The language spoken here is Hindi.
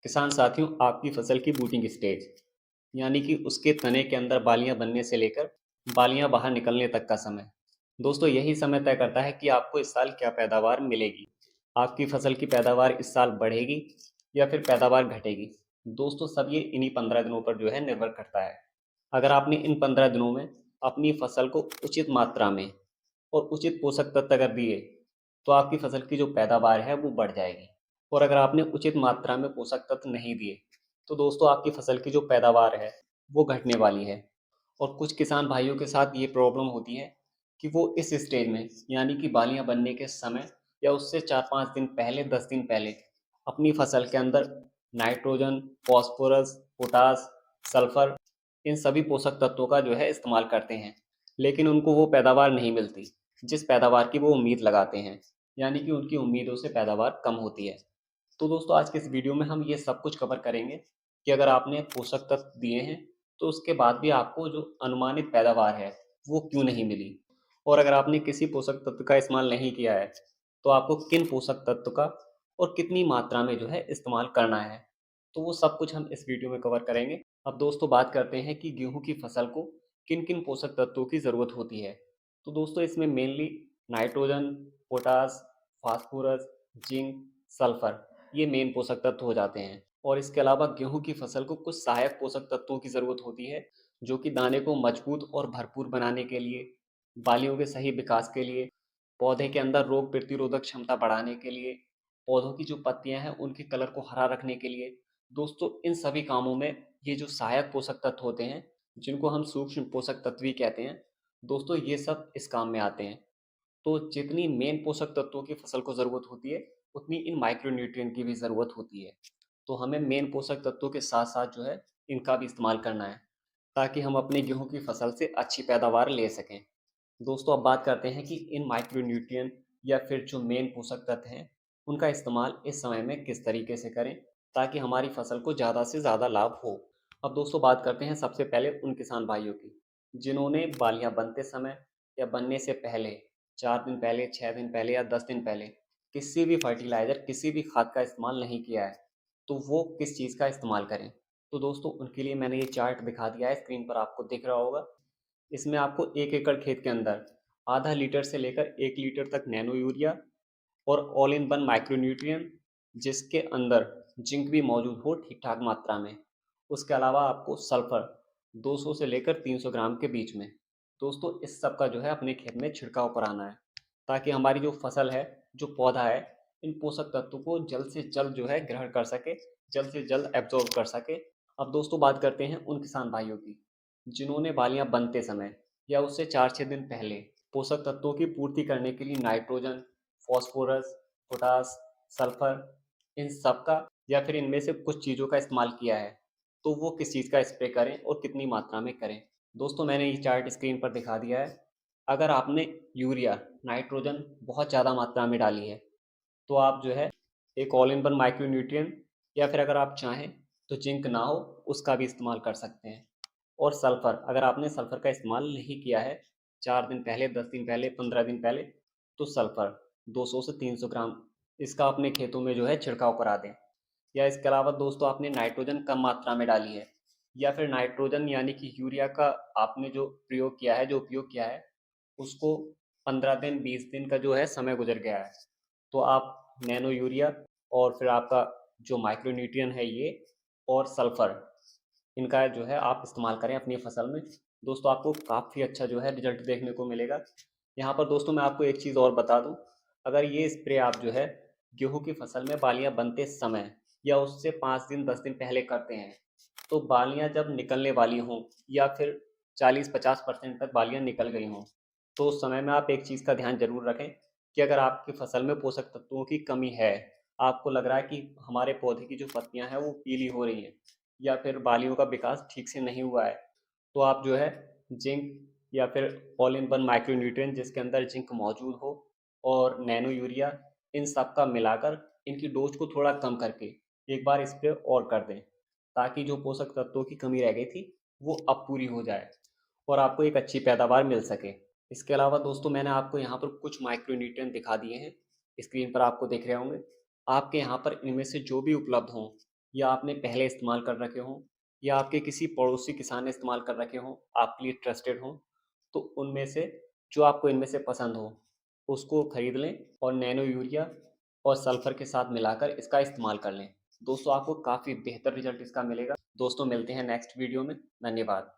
किसान साथियों, आपकी फसल की बूटिंग स्टेज यानी कि उसके तने के अंदर बालियां बनने से लेकर बालियां बाहर निकलने तक का समय। दोस्तों, यही समय तय करता है कि आपको इस साल क्या पैदावार मिलेगी। आपकी फसल की पैदावार इस साल बढ़ेगी या फिर पैदावार घटेगी। दोस्तों, सब ये इन्हीं 15 दिनों पर जो है निर्भर करता है। अगर आपने इन 15 दिनों में अपनी फसल को उचित मात्रा में और उचित पोषक तत्व अगर दिए तो आपकी फसल की जो पैदावार है वो बढ़ जाएगी। और अगर आपने उचित मात्रा में पोषक तत्व नहीं दिए तो दोस्तों आपकी फसल की जो पैदावार है वो घटने वाली है। और कुछ किसान भाइयों के साथ ये प्रॉब्लम होती है कि वो इस स्टेज में यानी कि बालियां बनने के समय या उससे 4-5 दिन पहले, 10 दिन पहले अपनी फसल के अंदर नाइट्रोजन, फॉस्फोरस, पोटास, सल्फर, इन सभी पोषक तत्वों का जो है इस्तेमाल करते हैं, लेकिन उनको वो पैदावार नहीं मिलती जिस पैदावार की वो उम्मीद लगाते हैं, यानी कि उनकी उम्मीदों से पैदावार कम होती है। तो दोस्तों, आज के इस वीडियो में हम ये सब कुछ कवर करेंगे कि अगर आपने पोषक तत्व दिए हैं तो उसके बाद भी आपको जो अनुमानित पैदावार है वो क्यों नहीं मिली। और अगर आपने किसी पोषक तत्व का इस्तेमाल नहीं किया है तो आपको किन पोषक तत्व का और कितनी मात्रा में जो है इस्तेमाल करना है, तो वो सब कुछ हम इस वीडियो में कवर करेंगे। अब दोस्तों, बात करते हैं कि गेहूं की फसल को किन किन पोषक तत्वों की ज़रूरत होती है। तो दोस्तों, इसमें mainly nitrogen, potash, phosphorus, zinc, sulphur, ये मेन पोषक तत्व हो जाते हैं। और इसके अलावा गेहूं की फसल को कुछ सहायक पोषक तत्वों की ज़रूरत होती है जो कि दाने को मजबूत और भरपूर बनाने के लिए, बालियों के सही विकास के लिए, पौधे के अंदर रोग प्रतिरोधक क्षमता बढ़ाने के लिए, पौधों की जो पत्तियां हैं उनके कलर को हरा रखने के लिए। दोस्तों, इन सभी कामों में ये जो सहायक पोषक तत्व होते हैं जिनको हम सूक्ष्म पोषक तत्व भी कहते हैं, दोस्तों ये सब इस काम में आते हैं। तो जितनी मेन पोषक तत्वों की फसल को ज़रूरत होती है उतनी इन माइक्रोन्यूट्रिएंट की भी ज़रूरत होती है। तो हमें मेन पोषक तत्वों के साथ साथ जो है इनका भी इस्तेमाल करना है ताकि हम अपनी गेहूं की फसल से अच्छी पैदावार ले सकें। दोस्तों, अब बात करते हैं कि इन माइक्रोन्यूट्रिएंट या फिर जो मेन पोषक तत्व हैं उनका इस्तेमाल इस समय में किस तरीके से करें ताकि हमारी फसल को ज़्यादा से ज़्यादा लाभ हो। अब दोस्तों, बात करते हैं सबसे पहले उन किसान भाइयों की जिन्होंने बालियां बनते समय या बनने से पहले 4 दिन पहले, 6 दिन पहले या 10 दिन पहले किसी भी फर्टिलाइज़र, किसी भी खाद का इस्तेमाल नहीं किया है, तो वो किस चीज़ का इस्तेमाल करें। तो दोस्तों, उनके लिए मैंने ये चार्ट दिखा दिया है, स्क्रीन पर आपको दिख रहा होगा। इसमें आपको 1 एकड़ खेत के अंदर आधा लीटर से लेकर 1 लीटर तक नैनो यूरिया और ऑल इन वन माइक्रोन्यूट्रिएंट जिसके अंदर जिंक भी मौजूद हो ठीक ठाक मात्रा में। उसके अलावा आपको सल्फर 200 से लेकर 300 ग्राम के बीच में। दोस्तों, इस सब का जो है अपने खेत में छिड़काव कराना है ताकि हमारी जो फसल है, जो पौधा है, इन पोषक तत्वों को जल्द से जल्द जो है ग्रहण कर सके, जल्द से जल्द एब्जॉर्ब कर सके। अब दोस्तों, बात करते हैं उन किसान भाइयों की जिन्होंने बालियां बनते समय या उससे 4-6 दिन पहले पोषक तत्वों की पूर्ति करने के लिए नाइट्रोजन, फॉस्फोरस, पोटास, सल्फर, इन सब का या फिर इनमें से कुछ चीज़ों का इस्तेमाल किया है। तो वो किस चीज़ का स्प्रे करें और कितनी मात्रा में करें। दोस्तों, मैंने ये चार्ट स्क्रीन पर दिखा दिया है। अगर आपने यूरिया, नाइट्रोजन बहुत ज़्यादा मात्रा में डाली है तो आप जो है एक ऑल इन वन माइक्रोन्यूट्रिएंट या फिर अगर आप चाहें तो जिंक ना हो उसका भी इस्तेमाल कर सकते हैं। और सल्फ़र, अगर आपने सल्फ़र का इस्तेमाल नहीं किया है 4 दिन पहले, 10 दिन पहले, 15 दिन पहले, तो सल्फ़र 200 से 300 ग्राम इसका अपने खेतों में जो है छिड़काव करा दें। या इसके अलावा दोस्तों, आपने नाइट्रोजन कम मात्रा में डाली है या फिर नाइट्रोजन यानी कि यूरिया का आपने जो प्रयोग किया है, जो उपयोग किया है, उसको 15 दिन, 20 दिन का जो है समय गुजर गया है, तो आप नैनो यूरिया और फिर आपका जो माइक्रोन्यूट्रिएंट है ये और सल्फ़र, इनका जो है आप इस्तेमाल करें अपनी फसल में। दोस्तों, आपको काफ़ी अच्छा जो है रिजल्ट देखने को मिलेगा। यहाँ पर दोस्तों मैं आपको एक चीज़ और बता दूँ, अगर ये स्प्रे आप जो है गेहूँ की फसल में बालियाँ बनते समय या उससे 5 दिन, 10 दिन पहले करते हैं, तो बालियाँ जब निकलने वाली हों या फिर 40-50% तक बालियाँ निकल गई हों, तो उस समय में आप एक चीज़ का ध्यान ज़रूर रखें कि अगर आपकी फसल में पोषक तत्वों की कमी है, आपको लग रहा है कि हमारे पौधे की जो पत्तियाँ हैं वो पीली हो रही हैं या फिर बालियों का विकास ठीक से नहीं हुआ है, तो आप जो है जिंक या फिर ऑल इन वन माइक्रोन्यूट्रिएंट जिसके अंदर जिंक मौजूद हो और नैनो यूरिया, इन सब का मिलाकर इनकी डोज को थोड़ा कम करके एक बार स्प्रे और कर दें ताकि जो पोषक तत्वों की कमी रह गई थी वो अब पूरी हो जाए और आपको एक अच्छी पैदावार मिल सके। इसके अलावा दोस्तों, मैंने आपको यहाँ पर कुछ माइक्रोन्यूट्रिएंट दिखा दिए हैं, स्क्रीन पर आपको दिख रहे होंगे। आपके यहाँ पर इनमें से जो भी उपलब्ध हों या आपने पहले इस्तेमाल कर रखे हों या आपके किसी पड़ोसी किसान ने इस्तेमाल कर रखे हों, आपके लिए ट्रस्टेड हों, तो उनमें से जो आपको इनमें से पसंद हो, उसको खरीद लें और नैनो यूरिया और सल्फर के साथ मिलाकर इसका इस्तेमाल कर लें। दोस्तों आपको काफ़ी बेहतर रिजल्ट इसका मिलेगा। दोस्तों मिलते हैं नेक्स्ट वीडियो में। धन्यवाद।